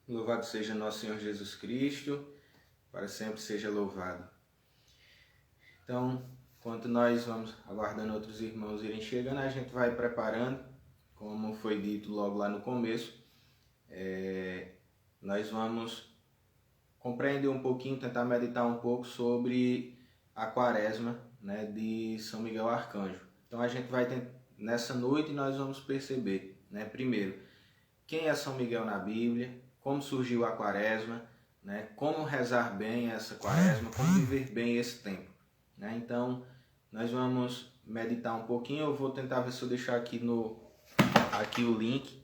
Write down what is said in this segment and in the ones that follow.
Louvado seja nosso Senhor Jesus Cristo, para sempre seja louvado. Então, enquanto nós vamos aguardando outros irmãos irem chegando, a gente vai preparando, como foi dito logo lá no começo, nós vamos compreender um pouquinho, tentar meditar um pouco sobre a quaresma, né, de São Miguel Arcanjo. Então a gente vai nessa noite nós vamos perceber, né, primeiro, quem é São Miguel na Bíblia, como surgiu a quaresma, né, como rezar bem essa quaresma, como viver bem esse tempo. Né? Então, nós vamos meditar um pouquinho. Eu vou tentar ver se eu deixar aqui o link.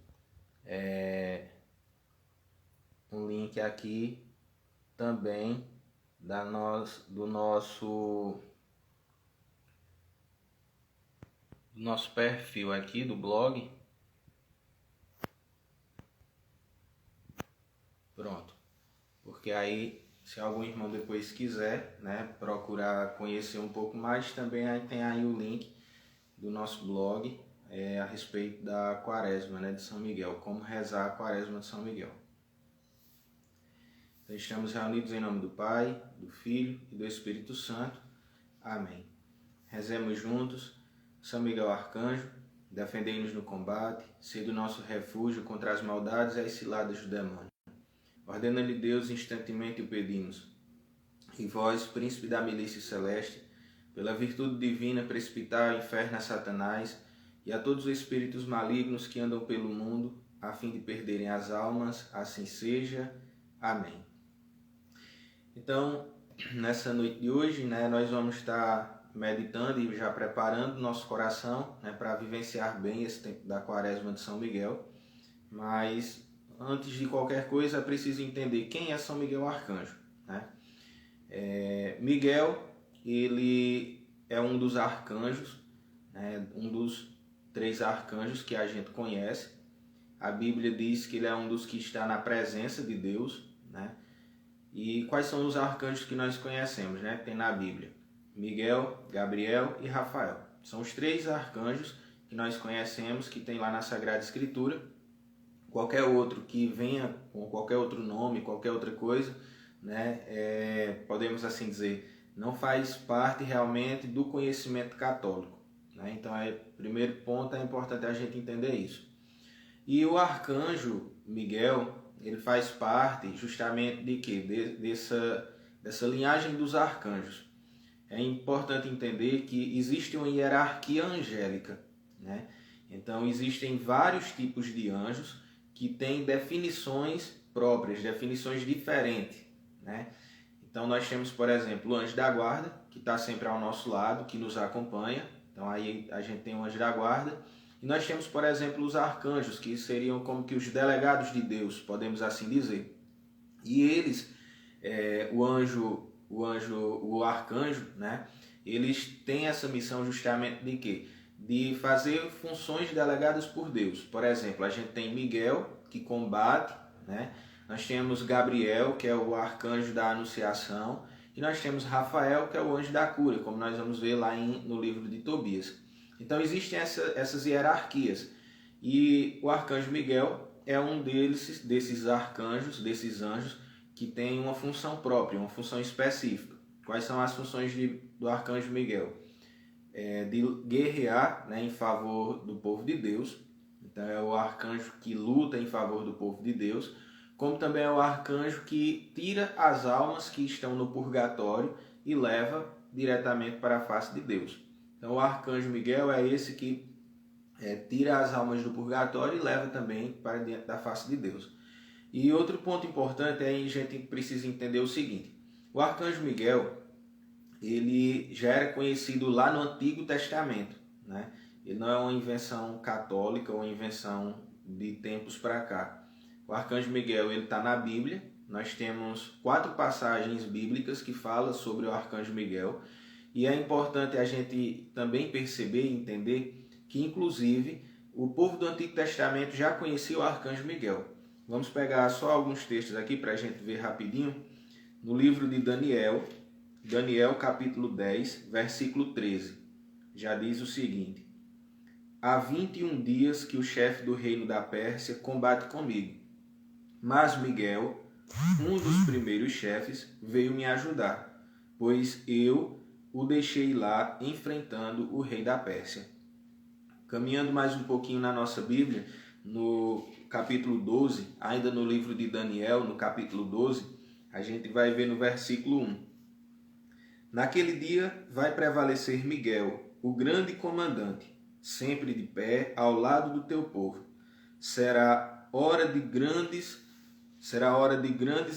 Um link aqui também do nosso perfil aqui do blog. Pronto, porque aí se algum irmão depois quiser, né, procurar conhecer um pouco mais, também aí tem aí o link do nosso blog a respeito da quaresma, né, de São Miguel, como rezar a quaresma de São Miguel. Então estamos reunidos em nome do Pai, do Filho e do Espírito Santo. Amém. Rezemos juntos. São Miguel Arcanjo, defendei-nos no combate, sede o nosso refúgio contra as maldades e as ciladas do demônio. Ordena-lhe Deus, instantemente o pedimos. E vós, príncipe da milícia celeste, pela virtude divina, precipitai ao inferno a Satanás e a todos os espíritos malignos que andam pelo mundo, a fim de perderem as almas, assim seja. Amém. Então, nessa noite de hoje, né, nós vamos estar meditando e já preparando nosso coração, né, para vivenciar bem esse tempo da quaresma de São Miguel. Mas antes de qualquer coisa, é preciso entender quem é São Miguel Arcanjo. Né? Miguel, ele é um dos arcanjos, né? Um dos 3 arcanjos que a gente conhece. A Bíblia diz que ele é um dos que está na presença de Deus. Né? E quais são os arcanjos que nós conhecemos? Né? Tem na Bíblia Miguel, Gabriel e Rafael. São os 3 arcanjos que nós conhecemos, que tem lá na Sagrada Escritura. Qualquer outro que venha com qualquer outro nome, qualquer outra coisa, né, podemos assim dizer, não faz parte realmente do conhecimento católico. Né? Então, primeiro ponto, é importante a gente entender isso. E o arcanjo Miguel, ele faz parte justamente de quê? Dessa linhagem dos arcanjos. É importante entender que existe uma hierarquia angélica. Né? Então, existem vários tipos de anjos, que tem definições próprias, definições diferentes. Né? Então nós temos, por exemplo, o anjo da guarda, que está sempre ao nosso lado, que nos acompanha. Então aí a gente tem o anjo da guarda. E nós temos, por exemplo, os arcanjos, que seriam como que os delegados de Deus, podemos assim dizer. E eles, o arcanjo, né? Eles têm essa missão justamente de quê? De fazer funções delegadas por Deus. Por exemplo, a gente tem Miguel, que combate, né? Nós temos Gabriel, que é o arcanjo da anunciação, e nós temos Rafael, que é o anjo da cura, como nós vamos ver lá no livro de Tobias. Então existem essas hierarquias, e o arcanjo Miguel é um desses arcanjos, desses anjos, que tem uma função própria, uma função específica. Quais são as funções do arcanjo Miguel? De guerrear, né, em favor do povo de Deus. Então é o arcanjo que luta em favor do povo de Deus, como também é o arcanjo que tira as almas que estão no purgatório e leva diretamente para a face de Deus. Então o arcanjo Miguel é esse que tira as almas do purgatório e leva também para diante da face de Deus. E outro ponto importante é a gente precisa entender o seguinte: o arcanjo Miguel, ele já era conhecido lá no Antigo Testamento, né? Ele não é uma invenção católica ou uma invenção de tempos para cá. O arcanjo Miguel, ele está na Bíblia. Nós temos 4 passagens bíblicas que falam sobre o arcanjo Miguel. E é importante a gente também perceber e entender que, inclusive, o povo do Antigo Testamento já conhecia o arcanjo Miguel. Vamos pegar só alguns textos aqui para a gente ver rapidinho. No livro de Daniel, capítulo 10, versículo 13, já diz o seguinte: há 21 dias que o chefe do reino da Pérsia combate comigo, mas Miguel, um dos primeiros chefes, veio me ajudar, pois eu o deixei lá enfrentando o rei da Pérsia. Caminhando mais um pouquinho na nossa Bíblia, no capítulo 12, ainda no livro de Daniel, no capítulo 12, a gente vai ver no versículo 1. Naquele dia vai prevalecer Miguel, o grande comandante, sempre de pé ao lado do teu povo. Será hora de grandes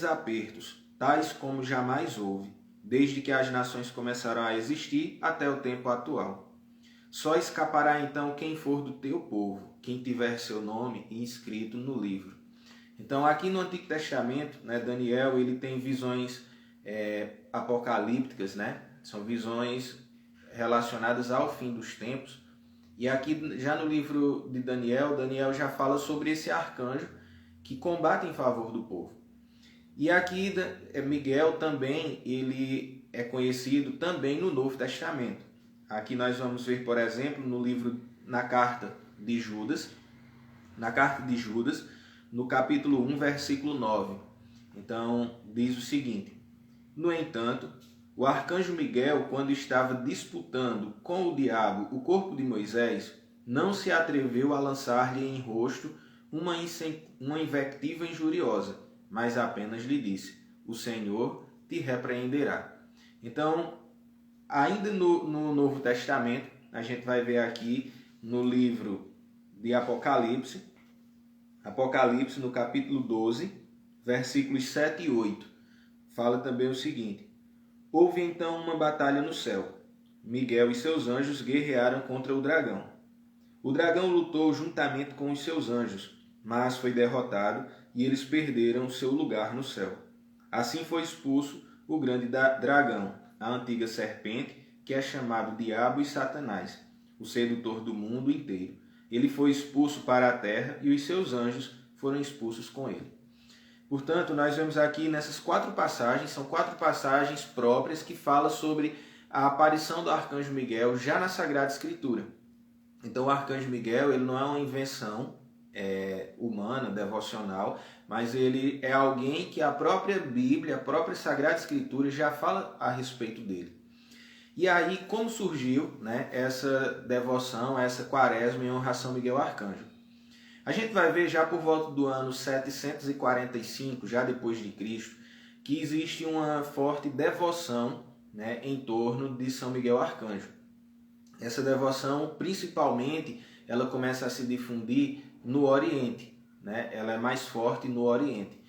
apertos, tais como jamais houve, desde que as nações começaram a existir até o tempo atual. Só escapará então quem for do teu povo, quem tiver seu nome inscrito no livro. Então, aqui no Antigo Testamento, né, Daniel ele tem visões apocalípticas, né? São visões relacionadas ao fim dos tempos. E aqui, já no livro de Daniel, Daniel já fala sobre esse arcanjo que combate em favor do povo. E aqui, Miguel também, ele é conhecido também no Novo Testamento. Aqui nós vamos ver, por exemplo, na carta de Judas, no capítulo 1, versículo 9. Então, diz o seguinte: no entanto, o arcanjo Miguel, quando estava disputando com o diabo o corpo de Moisés, não se atreveu a lançar-lhe em rosto uma invectiva injuriosa, mas apenas lhe disse: o Senhor te repreenderá. Então, ainda no Novo Testamento, a gente vai ver aqui no livro de Apocalipse, no capítulo 12, versículos 7 e 8, fala também o seguinte: houve então uma batalha no céu. Miguel e seus anjos guerrearam contra o dragão. O dragão lutou juntamente com os seus anjos, mas foi derrotado e eles perderam seu lugar no céu. Assim foi expulso o grande dragão, a antiga serpente, que é chamado Diabo e Satanás, o sedutor do mundo inteiro. Ele foi expulso para a terra e os seus anjos foram expulsos com ele. Portanto, nós vemos aqui nessas 4 passagens, são 4 passagens próprias que falam sobre a aparição do arcanjo Miguel já na Sagrada Escritura. Então o arcanjo Miguel ele não é uma invenção humana, devocional, mas ele é alguém que a própria Bíblia, a própria Sagrada Escritura já fala a respeito dele. E aí, como surgiu, né, essa devoção, essa quaresma em honra a São Miguel Arcanjo? A gente vai ver já por volta do ano 745, já depois de Cristo, que existe uma forte devoção, né, em torno de São Miguel Arcanjo. Essa devoção, principalmente, ela começa a se difundir no Oriente, né? Ela é mais forte no Oriente.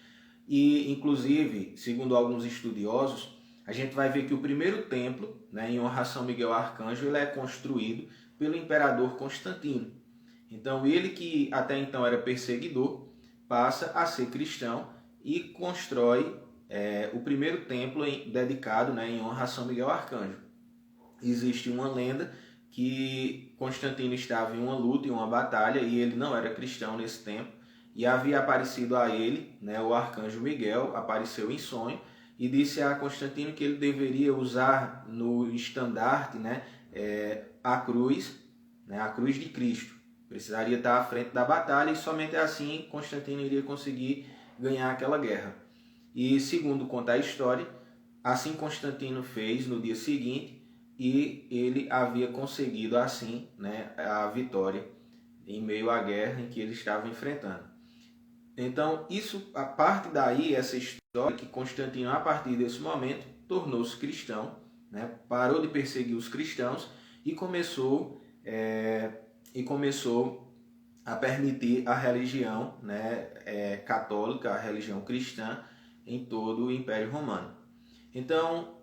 E, inclusive, segundo alguns estudiosos, a gente vai ver que o primeiro templo, né, em honra a São Miguel Arcanjo, ele é construído pelo imperador Constantino. Então, ele que até então era perseguidor, passa a ser cristão e constrói o primeiro templo dedicado, né, em honra a São Miguel Arcanjo. Existe uma lenda que Constantino estava em uma luta, em uma batalha, e ele não era cristão nesse tempo, e havia aparecido a ele, né, o arcanjo Miguel, apareceu em sonho, e disse a Constantino que ele deveria usar no estandarte, né, a cruz de Cristo. Precisaria estar à frente da batalha, e somente assim Constantino iria conseguir ganhar aquela guerra. E segundo conta a história, assim Constantino fez no dia seguinte, e ele havia conseguido assim, né, a vitória em meio à guerra em que ele estava enfrentando. Então, isso, a partir daí, essa história que Constantino, a partir desse momento, tornou-se cristão, né, parou de perseguir os cristãos e começou a permitir a religião, né, católica, a religião cristã em todo o Império Romano. Então,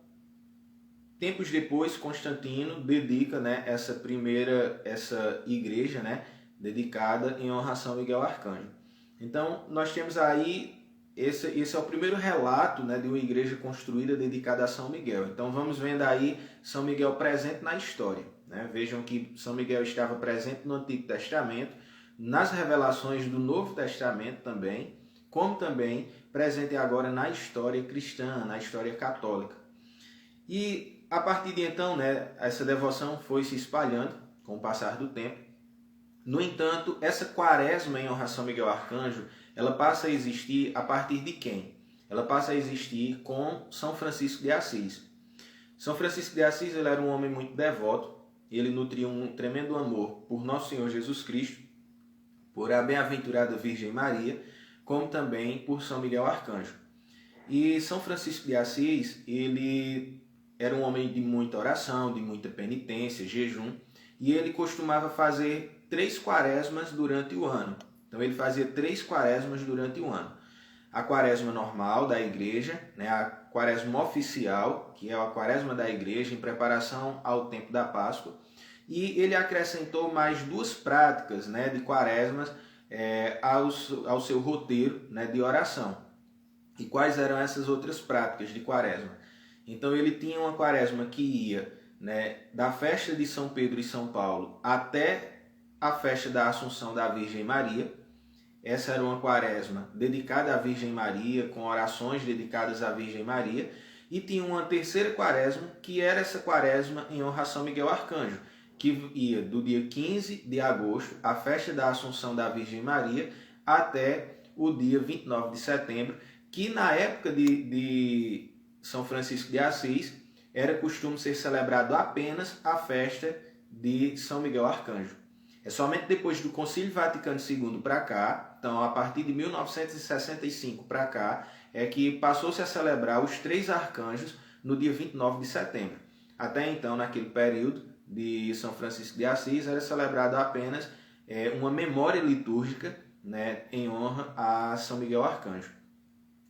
tempos depois, Constantino dedica, né, essa igreja, né, dedicada em honra a São Miguel Arcanjo. Então, nós temos aí, esse é o primeiro relato, né, de uma igreja construída dedicada a São Miguel. Então, vamos vendo aí São Miguel presente na história, né? Vejam que São Miguel estava presente no Antigo Testamento, nas revelações do Novo Testamento também, como também presente agora na história cristã, na história católica. E a partir de então, né, essa devoção foi se espalhando com o passar do tempo. No entanto, essa quaresma em honra a São Miguel Arcanjo, ela passa a existir a partir de quem? Ela passa a existir com São Francisco de Assis. São Francisco de Assis, ele era um homem muito devoto, ele nutria um tremendo amor por Nosso Senhor Jesus Cristo, por a bem-aventurada Virgem Maria, como também por São Miguel Arcanjo. E São Francisco de Assis, ele era um homem de muita oração, de muita penitência, jejum, e ele costumava fazer 3 quaresmas durante o ano. Então ele fazia 3 quaresmas durante o ano. A quaresma normal da igreja, né, a quaresma oficial, que é a quaresma da igreja em preparação ao tempo da Páscoa, e ele acrescentou mais 2 práticas, né, de quaresmas ao seu roteiro, né, de oração. E quais eram essas outras práticas de quaresma? Então ele tinha uma quaresma que ia, né, da festa de São Pedro e São Paulo até a festa da Assunção da Virgem Maria. Essa era uma quaresma dedicada à Virgem Maria, com orações dedicadas à Virgem Maria. E tinha uma terceira quaresma, que era essa quaresma em honra a São Miguel Arcanjo, que ia do dia 15 de agosto, a festa da Assunção da Virgem Maria, até o dia 29 de setembro, que na época de São Francisco de Assis, era costume ser celebrado apenas a festa de São Miguel Arcanjo. É somente depois do Concílio Vaticano II para cá, então a partir de 1965 para cá, é que passou-se a celebrar os 3 arcanjos no dia 29 de setembro. Até então, naquele período de São Francisco de Assis, era celebrado apenas uma memória litúrgica, né, em honra a São Miguel Arcanjo.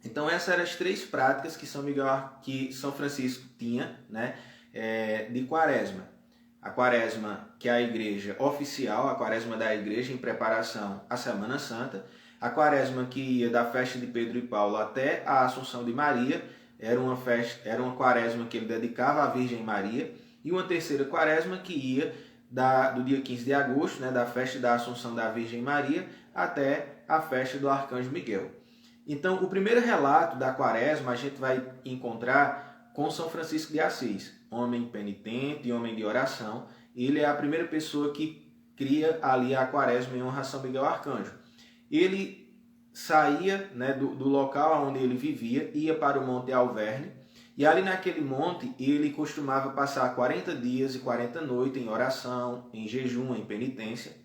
Então essas eram as 3 práticas que São Francisco tinha, né, de quaresma. A quaresma que é a igreja oficial, a quaresma da igreja em preparação à Semana Santa. A quaresma que ia da festa de Pedro e Paulo até a Assunção de Maria, era uma quaresma que ele dedicava à Virgem Maria. E uma terceira quaresma que ia do dia 15 de agosto, né, da festa da Assunção da Virgem Maria, até a festa do Arcanjo Miguel. Então, o primeiro relato da quaresma a gente vai encontrar com São Francisco de Assis, homem penitente e homem de oração. Ele é a primeira pessoa que cria ali a quaresma em honra a São Miguel Arcanjo. Ele saía, né, do local onde ele vivia, ia para o Monte Alverne, e ali naquele monte ele costumava passar 40 dias e 40 noites em oração, em jejum, em penitência.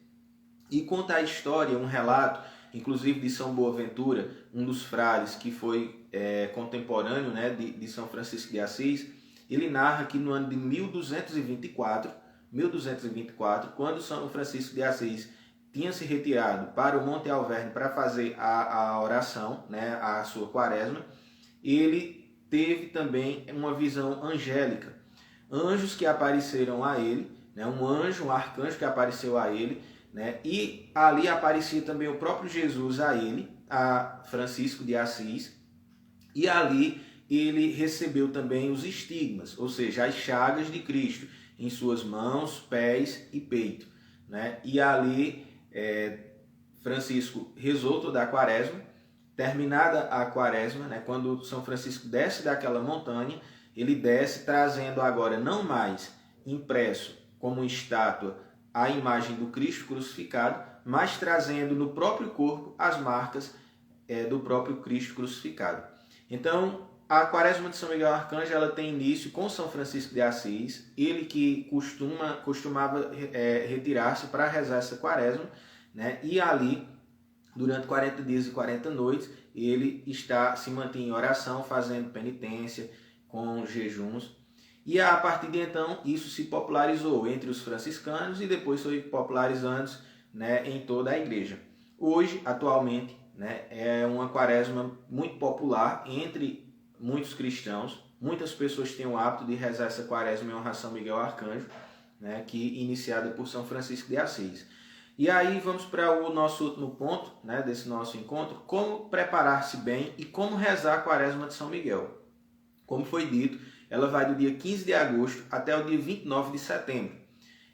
E conta a história, um relato, inclusive de São Boaventura, um dos frades que foi contemporâneo, né, de São Francisco de Assis. Ele narra que no ano de 1224, quando São Francisco de Assis tinha se retirado para o Monte Alverne para fazer a oração, né, a sua quaresma, ele teve também uma visão angélica. Anjos que apareceram a ele, né, um anjo, um arcanjo que apareceu a ele, né, e ali aparecia também o próprio Jesus a ele, a Francisco de Assis, e ali ele recebeu também os estigmas, ou seja, as chagas de Cristo, em suas mãos, pés e peito, né? E ali Francisco rezou toda a quaresma. Terminada a quaresma, né, quando São Francisco desce daquela montanha, ele desce trazendo agora não mais impresso como estátua a imagem do Cristo crucificado, mas trazendo no próprio corpo as marcas do próprio Cristo crucificado. Então, a quaresma de São Miguel Arcanjo ela tem início com São Francisco de Assis, ele que costumava retirar-se para rezar essa quaresma, né, e ali, durante 40 dias e 40 noites, ele se mantém em oração, fazendo penitência, com jejuns. E a partir de então, isso se popularizou entre os franciscanos e depois foi popularizando, né, em toda a igreja. Hoje, atualmente, né, é uma quaresma muito popular entre muitos cristãos. Muitas pessoas têm o hábito de rezar essa quaresma em honra a São Miguel Arcanjo, né, que iniciada por São Francisco de Assis. E aí vamos para o nosso último ponto, né, desse nosso encontro, como preparar-se bem e como rezar a quaresma de São Miguel. Como foi dito, ela vai do dia 15 de agosto até o dia 29 de setembro.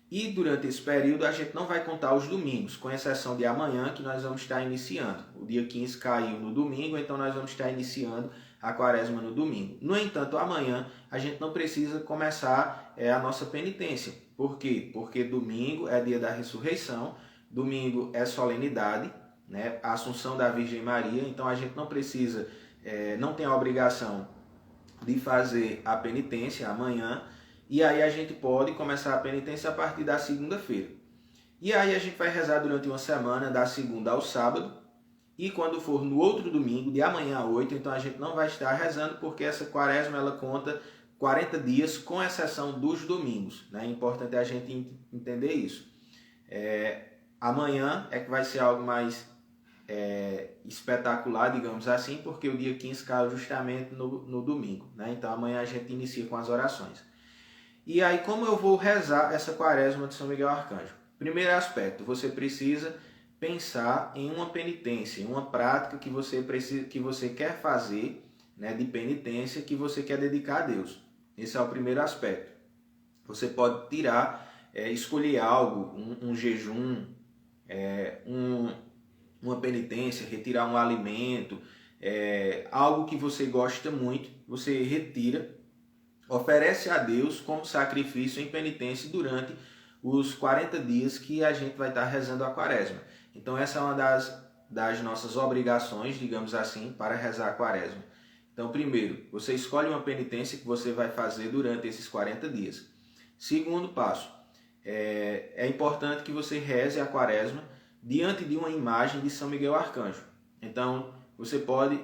E durante esse período a gente não vai contar os domingos, com exceção de amanhã, que nós vamos estar iniciando. O dia 15 caiu no domingo, então nós vamos estar iniciando a quaresma no domingo. No entanto, amanhã a gente não precisa começar a nossa penitência. Por quê? Porque domingo é dia da ressurreição, domingo é solenidade, né? A Assunção da Virgem Maria, então a gente não precisa, não tem a obrigação de fazer a penitência amanhã, e aí a gente pode começar a penitência a partir da segunda-feira. E aí a gente vai rezar durante uma semana, da segunda ao sábado, e quando for no outro domingo, de amanhã a 8, então a gente não vai estar rezando, porque essa quaresma ela conta 40 dias, com exceção dos domingos, né? É importante a gente entender isso. Amanhã é que vai ser algo mais espetacular, digamos assim, porque o dia 15 caiu justamente no domingo, né? Então amanhã a gente inicia com as orações. E aí, como eu vou rezar essa quaresma de São Miguel Arcanjo? Primeiro aspecto, você precisa pensar em uma penitência, em uma prática que você quer fazer, né, de penitência, que você quer dedicar a Deus. Esse é o primeiro aspecto. Você pode escolher algo, um jejum, uma penitência, retirar um alimento, algo que você gosta muito, você retira, oferece a Deus como sacrifício em penitência durante os 40 dias que a gente vai estar rezando a quaresma. Então essa é uma das nossas obrigações, digamos assim, para rezar a quaresma. Então primeiro, você escolhe uma penitência que você vai fazer durante esses 40 dias. Segundo passo, é importante que você reze a quaresma diante de uma imagem de São Miguel Arcanjo. Então você pode,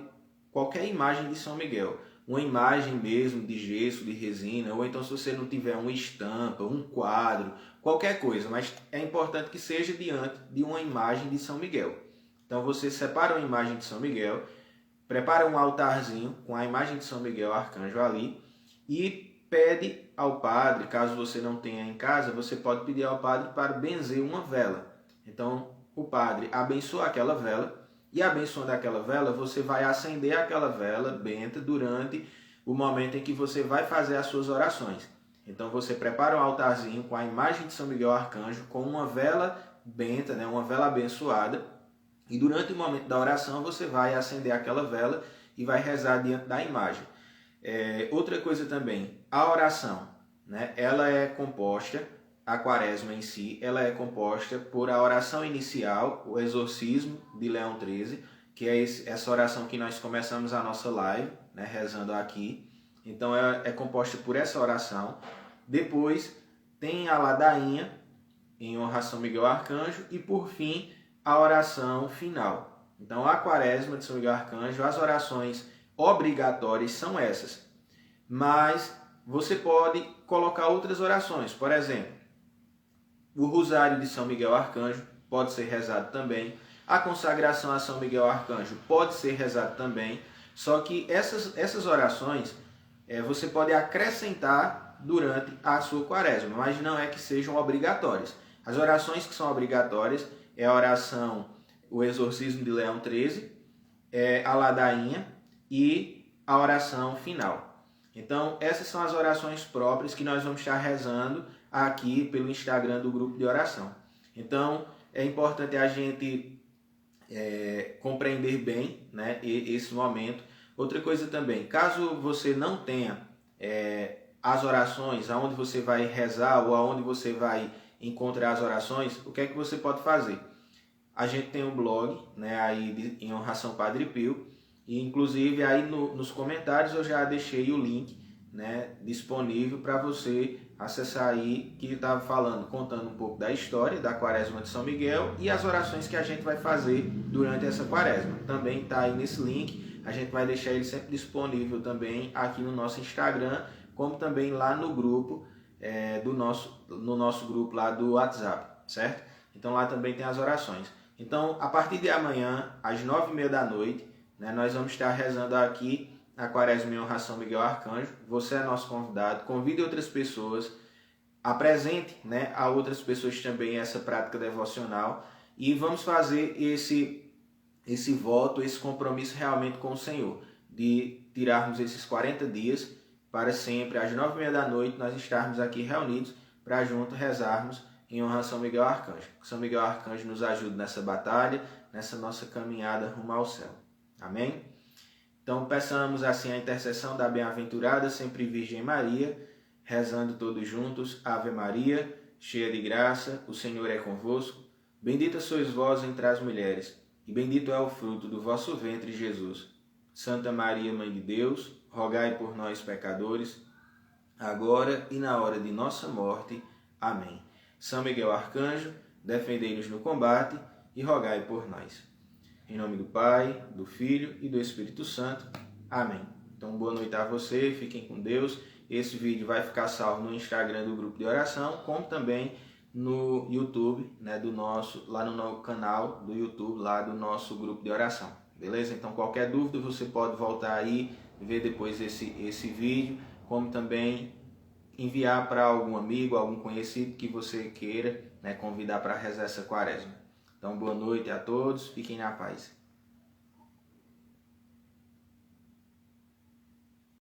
qualquer imagem de São Miguel, uma imagem mesmo de gesso, de resina, ou então se você não tiver uma estampa, um quadro, qualquer coisa, mas é importante que seja diante de uma imagem de São Miguel. Então você separa uma imagem de São Miguel, prepara um altarzinho com a imagem de São Miguel Arcanjo ali e pede ao padre, caso você não tenha em casa, você pode pedir ao padre para benzer uma vela. Então o padre abençoa aquela vela, e abençoando aquela vela, você vai acender aquela vela benta durante o momento em que você vai fazer as suas orações. Então você prepara um altarzinho com a imagem de São Miguel Arcanjo, com uma vela benta, né, uma vela abençoada, e durante o momento da oração você vai acender aquela vela e vai rezar diante da imagem. Outra coisa também, a oração, né, ela é composta, a quaresma em si, ela é composta por a oração inicial, o exorcismo de Leão XIII, que é essa oração que nós começamos a nossa live, né, rezando aqui. Então é composta por essa oração. Depois tem a ladainha em honra a São Miguel Arcanjo e por fim a oração final. Então a quaresma de São Miguel Arcanjo, as orações obrigatórias são essas. Mas você pode colocar outras orações, por exemplo, o Rosário de São Miguel Arcanjo pode ser rezado também. A consagração a São Miguel Arcanjo pode ser rezado também. Só que essas orações você pode acrescentar durante a sua quaresma, mas não é que sejam obrigatórias. As orações que são obrigatórias é a oração, o exorcismo de Leão XIII, a ladainha e a oração final. Então, essas são as orações próprias que nós vamos estar rezando aqui pelo Instagram do grupo de oração. Então, é importante a gente compreender bem, né, esse momento. Outra coisa também, caso você não tenha as orações, aonde você vai rezar ou aonde você vai encontrar as orações, o que é que você pode fazer? A gente tem um blog, né, aí em honra a São Padre Pio, e inclusive aí nos comentários eu já deixei o link, né, disponível para você acessar aí, que estava falando, contando um pouco da história da quaresma de São Miguel e as orações que a gente vai fazer durante essa quaresma. Também está aí nesse link, a gente vai deixar ele sempre disponível também aqui no nosso Instagram como também lá no grupo no nosso grupo lá do WhatsApp, certo? Então lá também tem as orações. Então, a partir de amanhã, às 9h30 da noite, né, nós vamos estar rezando aqui a Quaresma em honra a São Miguel Arcanjo. Você é nosso convidado, convide outras pessoas, apresente, né, a outras pessoas também essa prática devocional e vamos fazer esse voto, esse compromisso realmente com o Senhor, de tirarmos esses 40 dias para sempre, às 9h30 da noite, nós estarmos aqui reunidos para juntos rezarmos em honra a São Miguel Arcanjo. Que São Miguel Arcanjo nos ajude nessa batalha, nessa nossa caminhada rumo ao céu. Amém? Então, peçamos assim a intercessão da bem-aventurada sempre Virgem Maria, rezando todos juntos, Ave Maria, cheia de graça, o Senhor é convosco. Bendita sois vós entre as mulheres, e bendito é o fruto do vosso ventre, Jesus. Santa Maria, Mãe de Deus, rogai por nós, pecadores, agora e na hora de nossa morte. Amém. São Miguel Arcanjo, defendei-nos no combate e rogai por nós. Em nome do Pai, do Filho e do Espírito Santo. Amém. Então, boa noite a você, fiquem com Deus. Esse vídeo vai ficar salvo no Instagram do grupo de oração, como também no YouTube, né, lá no canal do YouTube, lá do nosso grupo de oração. Beleza? Então, qualquer dúvida, você pode voltar aí, ver depois esse vídeo, como também enviar para algum amigo, algum conhecido que você queira, né, convidar para rezar essa quaresma. Então, boa noite a todos, fiquem na paz.